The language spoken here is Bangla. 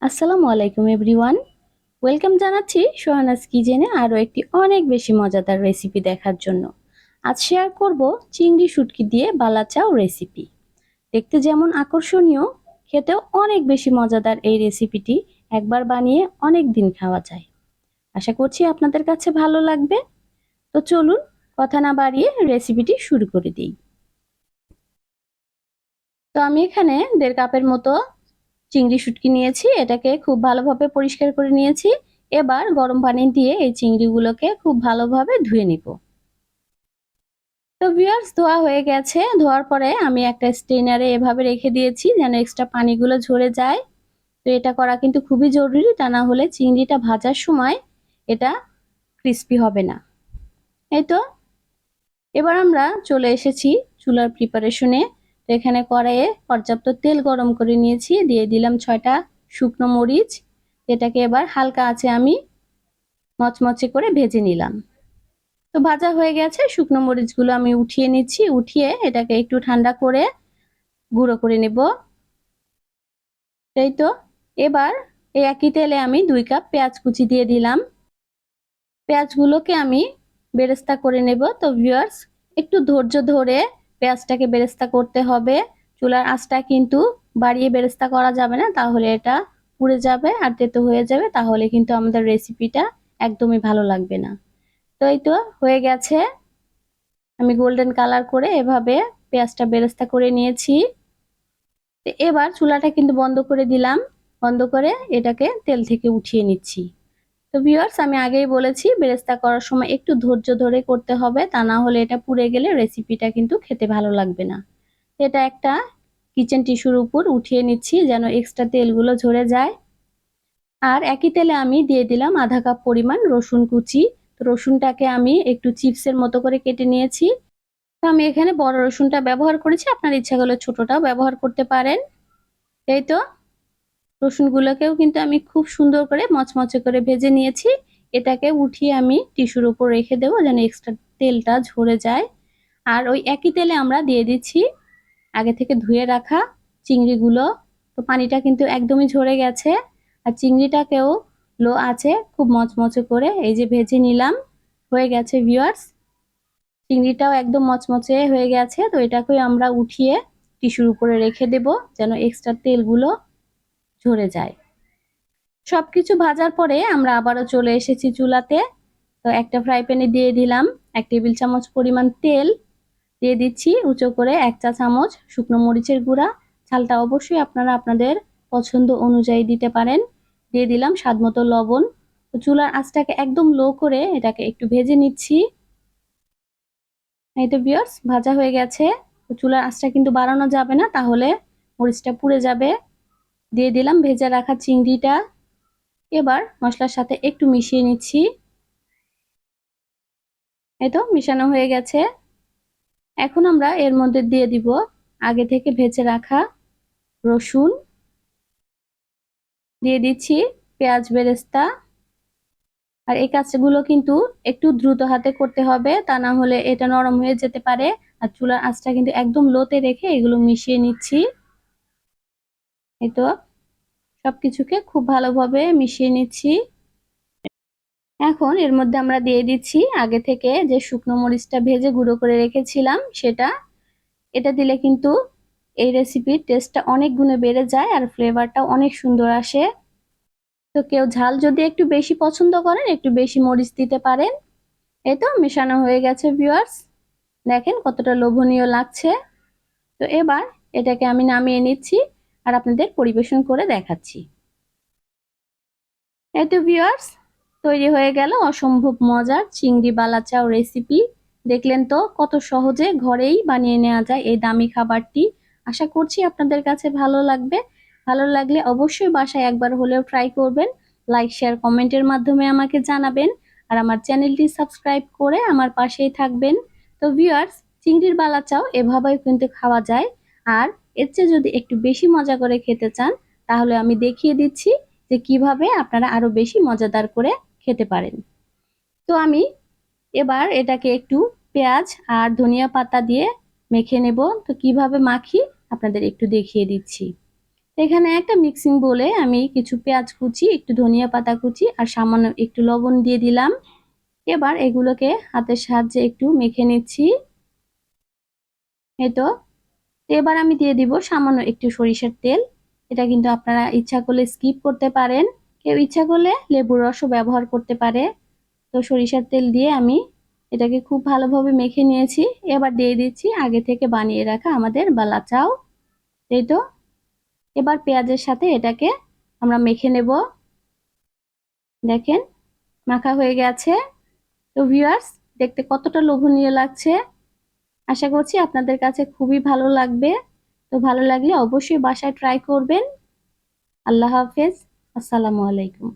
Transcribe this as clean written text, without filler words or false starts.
আসসালামু আলাইকুম এভরিওয়ান। ওয়েলকাম জানাচ্ছি সোহানাস কিচেনে আরও একটি অনেক বেশি মজাদার রেসিপি দেখার জন্য। আজ শেয়ার করব চিংড়ি শুটকি দিয়ে বালাচাও রেসিপি। দেখতে যেমন আকর্ষণীয়, খেতেও অনেক বেশি মজাদার এই রেসিপিটি একবার বানিয়ে অনেক দিন খাওয়া যায়। আশা করছি আপনাদের কাছে ভালো লাগবে। তো চলুন কথা না বাড়িয়ে রেসিপিটি শুরু করে দিই। তো আমি এখানে 1.5 কাপের মতো চিংড়ি শুটকি নিয়েছি। এটাকে খুব ভালোভাবে পরিষ্কার করে নিয়েছি। এবার গরম পানি দিয়ে এই চিংড়িগুলোকে খুব ভালোভাবে ধুয়ে নিব। তো ভিউয়ার্স, ধোয়া হয়ে গেছে। ধোয়ার পরে আমি একটা স্ট্রেনারে এভাবে রেখে দিয়েছি যেন এক্সট্রা পানিগুলো ঝরে যায়। তো এটা করা কিন্তু খুবই জরুরি, তা না হলে চিংড়িটা ভাজার সময় এটা ক্রিস্পি হবে না। এই তো এবার আমরা চলে এসেছি চুলার প্রিপারেশনে। তো এখানে কড়াইয়ে পর্যাপ্ত তেল গরম করে নিয়েছি, দিয়ে দিলাম 6টা শুকনো মরিচ। এটাকে এবার হালকা আঁচে আমি মচমচে করে ভেজে নিলাম। তো ভাজা হয়ে গেছে, শুকনো মরিচগুলো আমি উঠিয়ে নিচ্ছি। উঠিয়ে এটাকে একটু ঠান্ডা করে গুঁড়ো করে নেব। এই তো এবার এই একই তেলে আমি 2 কাপ পেঁয়াজ কুচি দিয়ে দিলাম। পেঁয়াজগুলোকে আমি বেরেস্তা করে নেব। তো ভিউয়ার্স, একটু ধৈর্য ধরে পেঁয়াজটাকে বেরেস্তা করতে হবে। চুলার আঁচটা কিন্তু বাড়িয়ে বেরেস্তা করা যাবে না, তাহলে এটা পুড়ে যাবে আর তেতো হয়ে যাবে, তাহলে কিন্তু আমাদের রেসিপিটা একদমই ভালো লাগবে না। তো এই তো হয়ে গেছে, আমি গোল্ডেন কালার করে এভাবে পেঁয়াজটা বেরেস্তা করে নিয়েছি। তো এবার চুলাটা কিন্তু বন্ধ করে দিলাম। বন্ধ করে এটাকে তেল থেকে উঠিয়ে নিচ্ছি। তো ভিউয়ার্স, আমি আগেই বলেছি বেরেস্তা করার সময় একটু ধৈর্য ধরে করতে হবে, তা না হলে এটা পুড়ে গেলে রেসিপিটা কিন্তু খেতে ভালো লাগবে না। এটা একটা কিচেন টিস্যুর উপর উঠিয়ে নিচ্ছি যেন এক্সট্রা তেলগুলো ঝরে যায়। আর একই তেলে আমি দিয়ে দিলাম আধা কাপ পরিমাণ রসুন কুচি। তো রসুনটাকে আমি একটু চিপসের মতো করে কেটে নিয়েছি। তো আমি এখানে বড় রসুনটা ব্যবহার করেছি, আপনার ইচ্ছা করলে ছোটটাও ব্যবহার করতে পারেন। এই তো রসুনগুলোকেও কিন্তু আমি খুব সুন্দর করে মচমচে করে ভেজে নিয়েছি। এটাকে উঠিয়ে আমি টিস্যুর উপর রেখে দেবো যেন এক্সট্রা তেলটা ঝরে যায়। আর ওই একই তেলে আমরা দিয়ে দিচ্ছি আগে থেকে ধুয়ে রাখা চিংড়িগুলো। তো পানিটা কিন্তু একদমই ঝরে গেছে। আর চিংড়িটাকেও লো আছে খুব মচমচে করে এই যে ভেজে নিলাম। হয়ে গেছে ভিউয়ার্স, চিংড়িটাও একদম মচমচে হয়ে গেছে। তো এটাকেও আমরা উঠিয়ে টিস্যুর উপরে রেখে দেব যেন এক্সট্রা তেলগুলো ঝরে যায়। সবকিছু ভাজার পরে আমরা আবারও চলে এসেছি চুলাতে। তো একটা ফ্রাই প্যানে দিয়ে দিলাম 1 টেবিল চামচ পরিমাণ তেল। দিয়ে দিচ্ছি উঁচু করে 1 চা চামচ শুকনো মরিচের গুঁড়া। ঝালটা অবশ্যই আপনারা আপনাদের পছন্দ অনুযায়ী দিতে পারেন। দিয়ে দিলাম স্বাদ মতো লবণ। তো চুলার আঁচটাকে একদম লো করে এটাকে একটু ভেজে নিচ্ছি। এই তো ভিউয়ার্স, ভাজা হয়ে গেছে। তো চুলার আঁচটা কিন্তু বাড়ানো যাবে না, তাহলে মরিচটা পুড়ে যাবে। দিয়ে দিলাম ভেজে রাখা চিংড়িটা। এবার মশলার সাথে একটু মিশিয়ে নিচ্ছি। এই তো মিশানো হয়ে গেছে। এখন আমরা এর মধ্যে দিয়ে দিব আগে থেকে ভেজে রাখা রসুন। দিয়ে দিচ্ছি পেঁয়াজ বেরেস্তা। আর এই কাজগুলো কিন্তু একটু দ্রুত হাতে করতে হবে, তা না হলে এটা নরম হয়ে যেতে পারে। আর চুলার আঁচটা কিন্তু একদম লোতে রেখে এগুলো মিশিয়ে নিচ্ছি। এই তো সবকিছুকে খুব ভালোভাবে মিশিয়ে নিচ্ছি। এখন এর মধ্যে আমরা দিয়ে দিচ্ছি আগে থেকে যে শুকনো মরিচটা ভেজে গুঁড়ো করে রেখেছিলাম সেটা। এটা দিলে কিন্তু এই রেসিপির টেস্টটা অনেক গুণে বেড়ে যায় আর ফ্লেভারটা অনেক সুন্দর আসে। তো কেউ ঝাল যদি একটু বেশি পছন্দ করেন একটু বেশি মরিচ দিতে পারেন। এই তো মেশানো হয়ে গেছে ভিউয়ার্স, দেখেন কতটা লোভনীয় লাগছে। তো এবার এটাকে আমি নামিয়ে নিচ্ছি আর আপনাদের পরিবেশন করে দেখাচ্ছি। এই তো ভিউয়ার্স, তৈরি হয়ে গেল অসম্ভব মজার চিংড়ি বালাচাও রেসিপি। দেখলেন তো কত সহজে ঘরেই বানিয়ে নেওয়া যায় এই দামি খাবারটি। আশা করছি আপনাদের কাছে ভালো লাগবে। ভালো লাগলে অবশ্যই বাসায় একবার হলেও ট্রাই করবেন। লাইক শেয়ার কমেন্টের মাধ্যমে আমাকে জানাবেন। আর আমার চ্যানেলটি সাবস্ক্রাইব করে আমার পাশেই থাকবেন। তো ভিউয়ার্স, চিংড়ির বালাচাও এভাবেই কিন্তু খাওয়া যায়। আর এর চেয়ে যদি একটু বেশি মজা করে খেতে চান, তাহলে আমি দেখিয়ে দিচ্ছি যে কিভাবে আপনারা আরো বেশি মজাদার করে খেতে পারেন। তো আমি এবার এটাকে একটু পেঁয়াজ আর ধনিয়া পাতা দিয়ে মেখে নেব। তো কিভাবে মাখি আপনাদের একটু দেখিয়ে দিচ্ছি। এখানে একটা মিক্সিং বোলে আমি কিছু পেঁয়াজ কুচি, একটু ধনিয়া পাতা কুচি আর সামান্য একটু লবণ দিয়ে দিলাম। এবার এগুলোকে হাতের সাহায্যে একটু মেখে নিচ্ছি। এই তো। এবার আমি দিয়ে দিব সামান্য একটু সরিষার তেল। এটা কিন্তু আপনারা ইচ্ছা করলে স্কিপ করতে পারেন, কেউ ইচ্ছা করলে লেবুর রসও ব্যবহার করতে পারে। তো সরিষার তেল দিয়ে আমি এটাকে খুব ভালোভাবে মেখে নিয়েছি। এবার দিয়ে দিচ্ছি আগে থেকে বানিয়ে রাখা আমাদের বালা চাউ। এই তো। এবার পেঁয়াজের সাথে এটাকে আমরা মেখে নেব। দেখেন মাখা হয়ে গেছে। তো ভিউয়ার্স, দেখতে কতটা লোভনীয় লাগছে। আশা করছি আপনাদের কাছে খুবই ভালো লাগবে। তো ভালো লাগলে অবশ্যই বাসায় ট্রাই করবেন। আল্লাহ হাফেজ। আসসালামু আলাইকুম।